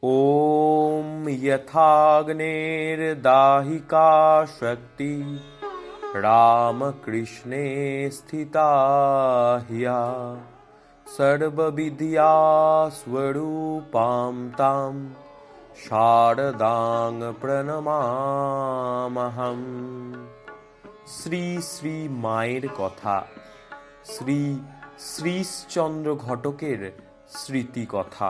ॐ यथाग्नेर्दाहिका शक्ति रामकृष्णे स्थिता ह्या सर्वविद्या स्वरूपां तां शारदां प्रणमाम्यहम्। শ্রী শ্রী মায়ের কথা, শ্রী শ্রীশচন্দ্র ঘটকের স্মৃতি কথা।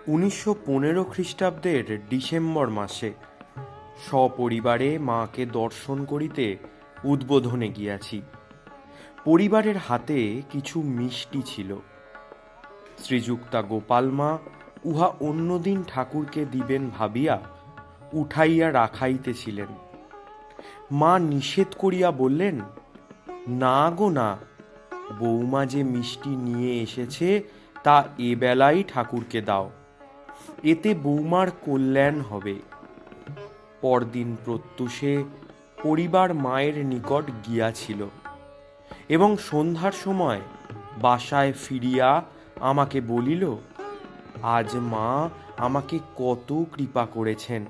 1915 খ্রিস্টাব্দের ডিসেম্বর মাসে সপরিবারে মাকে দর্শন করিতে উদ্বোধনে গিয়াছি। পরিবারের হাতে কিছু মিষ্টি ছিল। শ্রীযুক্তা গোপাল মা উহা অন্যদিন ঠাকুরকে দিবেন ভাবিয়া উঠাইয়া রাখাইতেছিলেন। মা নিষেধ করিয়া বললেন, না গো না, বৌমা যে মিষ্টি নিয়ে এসেছে তা এবেলাই ঠাকুরকে দাও, এতে বৌমার কল্যাণ হবে। পরদিন প্রত্যুষে পরিবার মায়ের নিকট গিয়াছিল এবং সন্ধ্যার সময় বাসায় ফিরিয়া আমাকে বলিল, আজ মা আমাকে কত কৃপা করেছেন,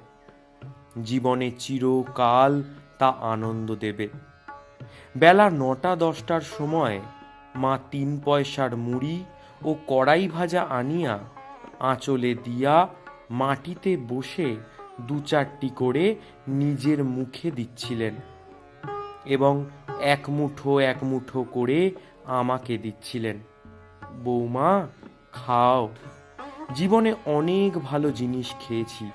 জীবনে চিরকাল তা আনন্দ দেবে। বেলা 9-10টার সময় মা 3 পয়সার মুড়ি ও কড়াই ভাজা আনিয়া আঁচলে দিয়া মাটিতে বসে 2-4টি করে নিজের মুখে দিচ্ছিলেন এবং এক মুঠো করে আমাকে দিচ্ছিলেন। বৌমা খাও, জীবনে অনেক ভালো জিনিস খেয়েছি,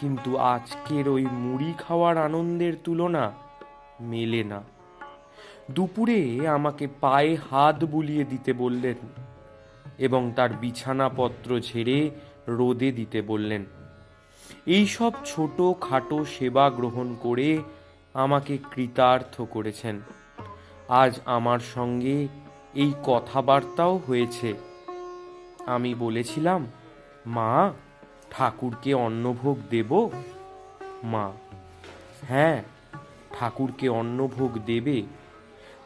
কিন্তু আজকের ওই মুড়ি খাওয়ার আনন্দের তুলনা মেলে না। দুপুরে আমাকে পায়ে হাত বুলিয়ে দিতে বললেন এবং তার বিছানাপত্র ঝেড়ে রোদে দিতে বললেন। এইসব ছোট খাটো সেবা গ্রহণ করে আমাকে কৃতার্থ করেছেন। আজ আমার সঙ্গে এই কথাবার্তাও হয়েছে। আমি বলেছিলাম, মা ঠাকুরকে অন্নভোগ দেব? মা, হ্যাঁ ঠাকুরকে অন্নভোগ দেবে,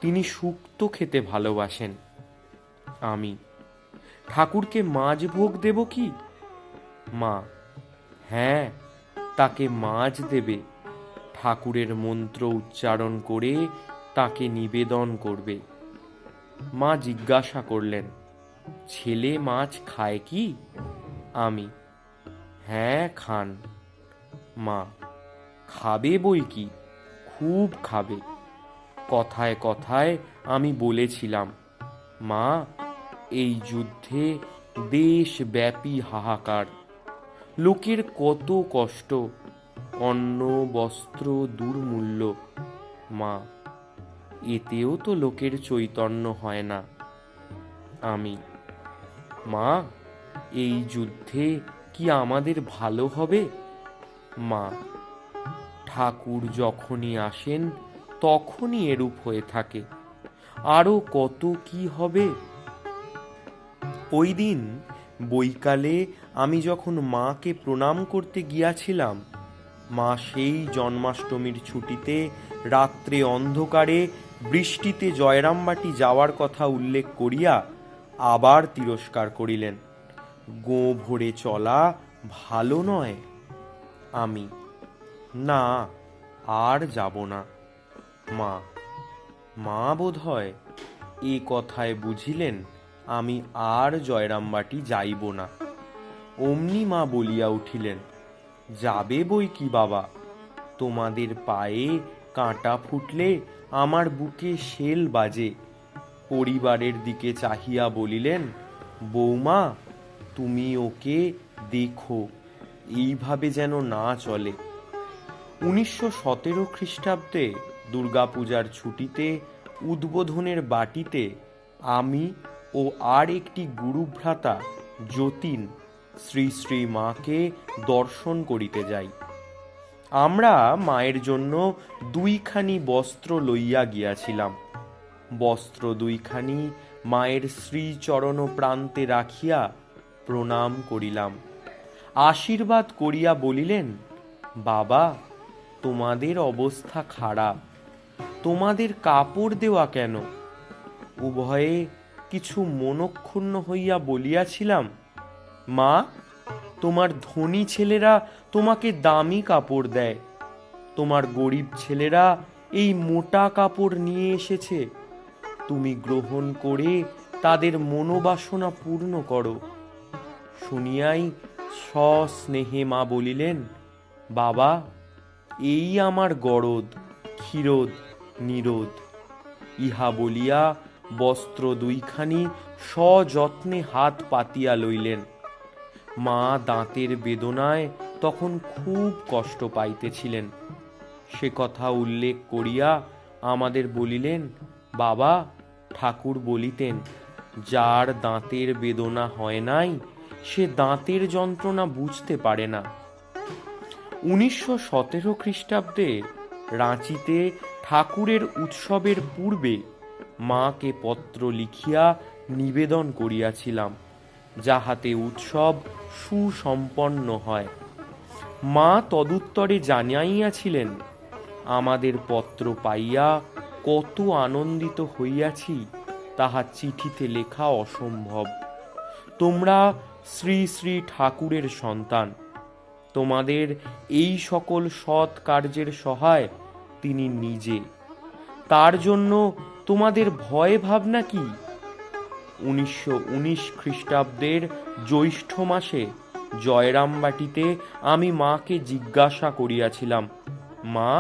তিনি শুক্তো খেতে ভালোবাসেন। আমি, ঠাকুরকে মাছ ভোগ দেব কি? মা, হ্যাঁ তাকে মাছ দেবে, ঠাকুরের মন্ত্র উচ্চারণ করে তাকে নিবেদন করবে। মা জিজ্ঞাসা করলেন, ছেলে মাছ খায় কি? আমি, হ্যাঁ খান। মা, খাবে বই কি, খুব খাবে। কথায় কথায় আমি বলেছিলাম, মা এই যুদ্ধে দেশব্যাপী হাহাকার, লোকের কত কষ্ট, অন্ন বস্ত্র দুর্মূল্য, মা এতেও তো লোকের চৈতন্য হয় না। আমি, মা এই যুদ্ধে কি আমাদের ভালো হবে? মা, ঠাকুর যখনই আসেন তখনই এরূপ হয়ে থাকে, আরো কত কি হবে। ওই দিন বৈকালে আমি যখন মাকে প্রণাম করতে গিয়াছিলাম, মা সেই জন্মাষ্টমীর ছুটিতে রাত্রে অন্ধকারে বৃষ্টিতে জয়রামবাটি যাওয়ার কথা উল্লেখ করিয়া আবার তিরস্কার করিলেন। গো ভরে চলা ভালো নয়। আমি, না আর যাব না। মা, মা বোধ হয় এ কথায় বুঝিলেন আমি আর জয়রামবাটি যাইব না। অমনি মা বলিয়া উঠিলেন, যাবে বই কি বাবা, তোমাদের পায়ে কাঁটা ফুটলে আমার বুকে শেল বাজে। পরিবারের দিকে চাহিয়া বলিলেন, বৌমা তুমি ওকে দেখো, এইভাবে যেন না চলে। 1917 খ্রিস্টাব্দে দুর্গাপূজার ছুটিতে উদ্বোধনের বাটিতে আমি ও আর একটি গুরুভ্রাতা যতীন শ্রী শ্রী মাকে দর্শন করিতে যাই। আমরা মায়ের জন্য 2খানি বস্ত্র লইয়া গিয়াছিলাম। বস্ত্র 2খানি মায়ের শ্রীচরণ প্রান্তে রাখিয়া প্রণাম করিলাম। আশীর্বাদ করিয়া বলিলেন, বাবা তোমাদের অবস্থা খারাপ, তোমাদের কাপড় দেওয়া কেন? উভয়ে কিছু মনক্ষুণ্ণ হইয়া বলিয়াছিলাম, মা, তোমার ধনী ছেলেরা তোমাকে দামি কাপড় দেয়, তোমার গরিব ছেলেরা এই মোটা কাপড় নিয়ে এসেছে, তুমি গ্রহণ করে তাদের মনোবাসনা পূর্ণ করো। শুনিয়াই সস্নেহে মা বলিলেন, বাবা, এই আমার গরদ, ক্ষীরোদ, নিরোধ। ইহা বলিয়া বস্ত্র দুইখানি সযত্নে হাত পাতিয়া লইলেন। মা দাঁতের বেদনায় তখন খুব কষ্ট পাইতেছিলেন। সে কথা উল্লেখ করিয়া আমাদের বলিলেন, বাবা, ঠাকুর বলিতেন, যার দাঁতের বেদনা হয় নাই সে দাঁতের যন্ত্রণা বুঝতে পারে না। 1917 খ্রিস্টাব্দে রাঁচিতে ঠাকুরের উৎসবের পূর্বে মাকে পত্র লিখিয়া নিবেদন করিয়াছিলাম, যাহাতে উৎসব সুসম্পন্ন হয়। মা তদুত্তরে জানাইয়াছিলেন, আমাদের পত্র পাইয়া কত আনন্দিত হইয়াছি তাহা চিঠিতে লেখা অসম্ভব। তোমরা শ্রী শ্রী ঠাকুরের সন্তান, তোমাদের এই সকল সৎ কার্যের সহায় তিনি নিজে। তার জন্য তোমাদের ভয় ভাবনা কি? 1919 খ্রিস্টাব্দের জ্যৈষ্ঠ মাসে জয়রামবাটিতে আমি মাকে জিজ্ঞাসা করিয়াছিলাম, মা,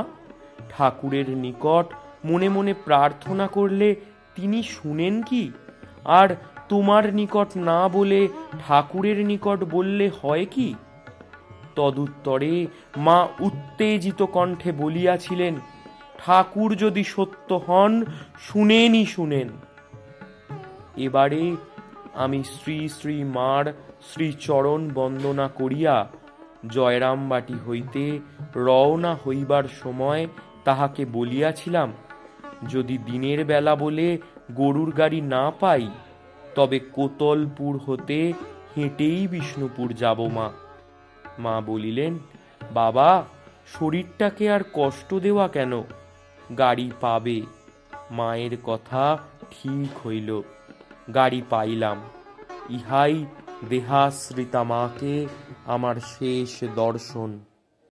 ঠাকুরের নিকট মনে মনে প্রার্থনা করলে তিনি শুনেন কি? আর তোমার নিকট না বলে ঠাকুরের নিকট বললে হয় কি? তদুত্তরে মা উত্তেজিত কণ্ঠে বলিয়াছিলেন, ঠাকুর যদি সত্য হন, শুনেনই শুনেন। এবারে আমি শ্রী শ্রী মার শ্রীচরণ বন্দনা করিয়া জয়রামবাটি হইতে রওনা হইবার সময় তাহাকে বলিয়াছিলাম, যদি দিনের বেলা বলে গরুর গাড়ি না পাই, তবে কোতলপুর হতে হেঁটেই বিষ্ণুপুর যাব মা। মা বলিলেন, বাবা, শরীরটাকে আর কষ্ট দেওয়া কেন, গাড়ি পাবে। মায়ের কথা ঠিক হইল, গাড়ি পাইলাম। ইহাই দেহাশ্রিতা মাকে আমার শেষ দর্শন।